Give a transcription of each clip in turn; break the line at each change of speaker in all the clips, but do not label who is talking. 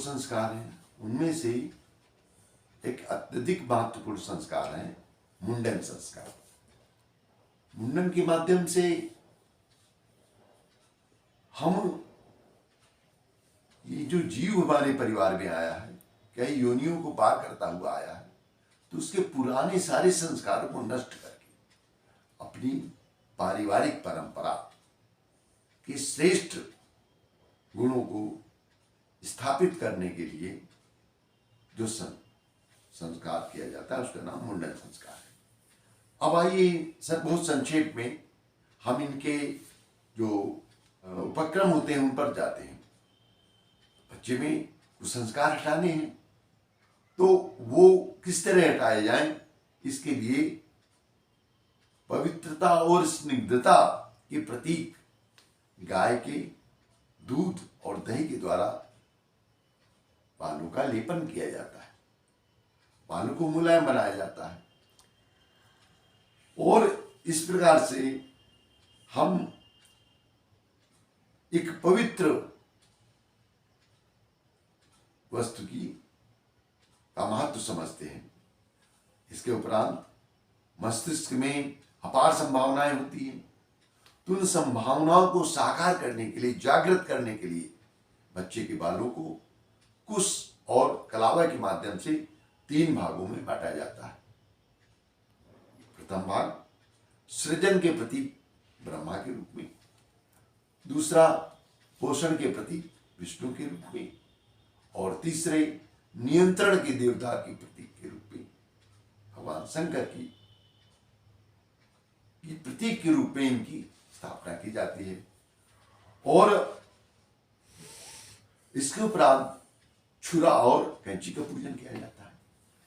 संस्कार हैं उनमें से एक अत्यधिक महत्वपूर्ण संस्कार है मुंडन संस्कार। मुंडन के माध्यम से हम ये जो जीव हमारे परिवार में आया है, कई योनियों को पार करता हुआ आया है, तो उसके पुराने सारे संस्कारों को नष्ट करके अपनी पारिवारिक परंपरा के श्रेष्ठ गुणों को स्थापित करने के लिए जो संस्कार किया जाता है उसका नाम मुंडन संस्कार है। अब आइए सर बहुत संक्षेप में हम इनके जो उपक्रम होते हैं उन पर जाते हैं। बच्चे में कुछ संस्कार हटाने हैं तो वो किस तरह हटाए जाएं, इसके लिए पवित्रता और स्निग्धता के प्रतीक गाय के दूध और दही के द्वारा बालों का लेपन किया जाता है, बालों को मुलायम बनाया जाता है। और इस प्रकार से हम एक पवित्र वस्तु का महत्व समझते हैं। इसके उपरांत मस्तिष्क में अपार संभावनाएं होती हैं, तो उन संभावनाओं को साकार करने के लिए, जागृत करने के लिए बच्चे के बालों को कुश और कलावा के माध्यम से 3 भागों में बांटा जाता है। प्रथम भाग सृजन के प्रतीक ब्रह्मा के रूप में, दूसरा पोषण के प्रतीक विष्णु के रूप में, और तीसरे नियंत्रण के देवता के प्रतीक के रूप में भगवान शंकर की प्रतीक के रूप में इनकी स्थापना की जाती है। और इसके उपरांत छुरा और कैंची का पूजन किया जाता है,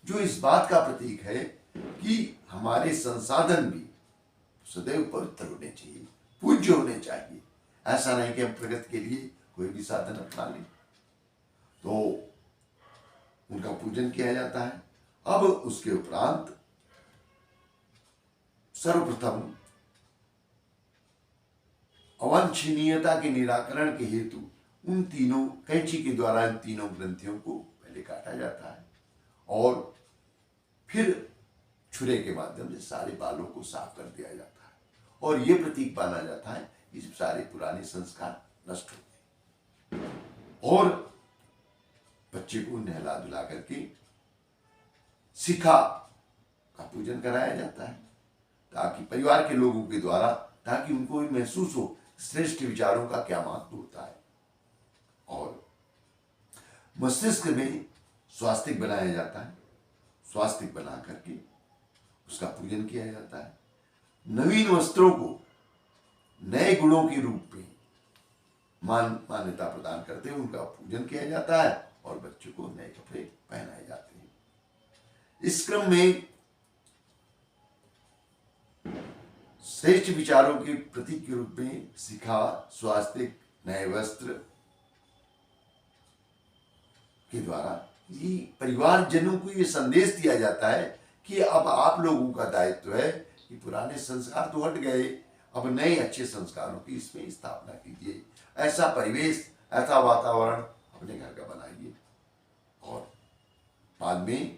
जो इस बात का प्रतीक है कि हमारे संसाधन भी सदैव पवित्र होने चाहिए, पूज्य होने चाहिए। ऐसा नहीं कि हम प्रगति के लिए कोई भी साधन अपना लें, तो उनका पूजन किया जाता है। अब उसके उपरांत सर्वप्रथम अवांछनीयता के निराकरण के हेतु उन तीनों कैंची के द्वारा इन तीनों ग्रंथियों को पहले काटा जाता है और फिर छुरे के माध्यम से सारे बालों को साफ कर दिया जाता है, और ये प्रतीक माना जाता है कि सारे पुराने संस्कार नष्ट हो गए। और बच्चे को नहला धुला करके शिखा का पूजन कराया जाता है, ताकि परिवार के लोगों के द्वारा, ताकि उनको भी महसूस हो श्रेष्ठ विचारों का क्या महत्व होता है। और मस्तिष्क में स्वास्तिक बनाया जाता है, स्वास्तिक बना करके उसका पूजन किया जाता है। नवीन वस्त्रों को नए गुणों के रूप में मान्यता प्रदान करते हुए उनका पूजन किया जाता है और बच्चों को नए कपड़े पहनाए जाते हैं। इस क्रम में श्रेष्ठ विचारों के प्रतीक के रूप में शिखा, स्वास्तिक, नए वस्त्र के द्वारा ये परिवारजनों को ये संदेश दिया जाता है कि अब आप लोगों का दायित्व है कि पुराने संस्कार तो हट गए, अब नए अच्छे संस्कारों की इसमें स्थापना कीजिए। ऐसा परिवेश, ऐसा वातावरण अपने घर का बनाइए। और बाद में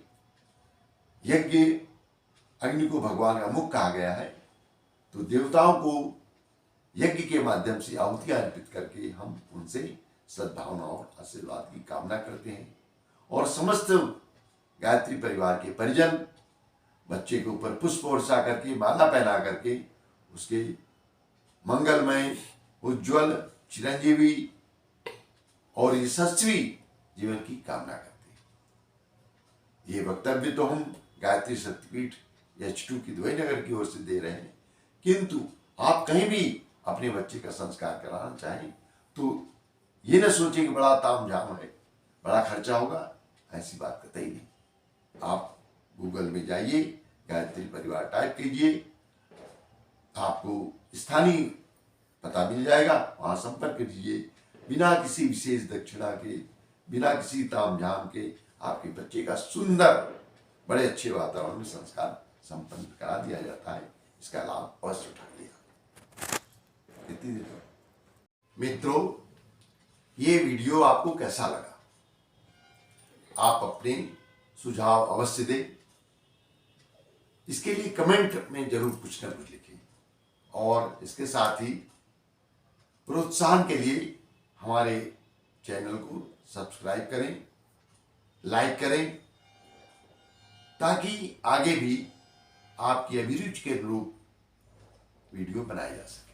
यज्ञ अग्नि को भगवान का मुख कहा गया है, तो देवताओं को यज्ञ के माध्यम से आहुतियां अर्पित करके हम उनसे सद्भावना और आशीर्वाद की कामना करते हैं। और समस्त गायत्री परिवार के परिजन बच्चे के ऊपर पुष्प वर्षा करके, माला पहना करके उसके मंगलमय, उज्ज्वल, चिरंजीवी और यशस्वी जीवन की कामना करते हैं। ये वक्तव्य तो हम गायत्री शक्तिपीठ H2 की दुबई नगर की ओर से दे रहे हैं, किंतु आप कहीं भी अपने बच्चे का संस्कार कराना चाहें तो ये न सोचें कि बड़ा तामझाम है, बड़ा खर्चा होगा, ऐसी बात कतई नहीं। आप गूगल में जाइए, गायत्री परिवार टाइप कीजिए, आपको स्थानीय पता मिल जाएगा, वहाँ संपर्क कीजिए। बिना किसी विशेष दक्षिणा के, बिना किसी तामझाम के आपके बच्चे का सुंदर, बड़े अच्छे वातावरण में संस्कार संपन्न करा दिया जाता है। इसका लाभ अवश्य उठाइए। मित्रों, ये वीडियो आपको कैसा लगा? आप अपने सुझाव अवश्य दें। इसके लिए कमेंट में जरूर कुछ ना कुछ लिखें और इसके साथ ही प्रोत्साहन के लिए हमारे चैनल को सब्सक्राइब करें, लाइक करें, ताकि आगे भी आपकी अभिरुचि के अनुरूप वीडियो बनाए जा सके।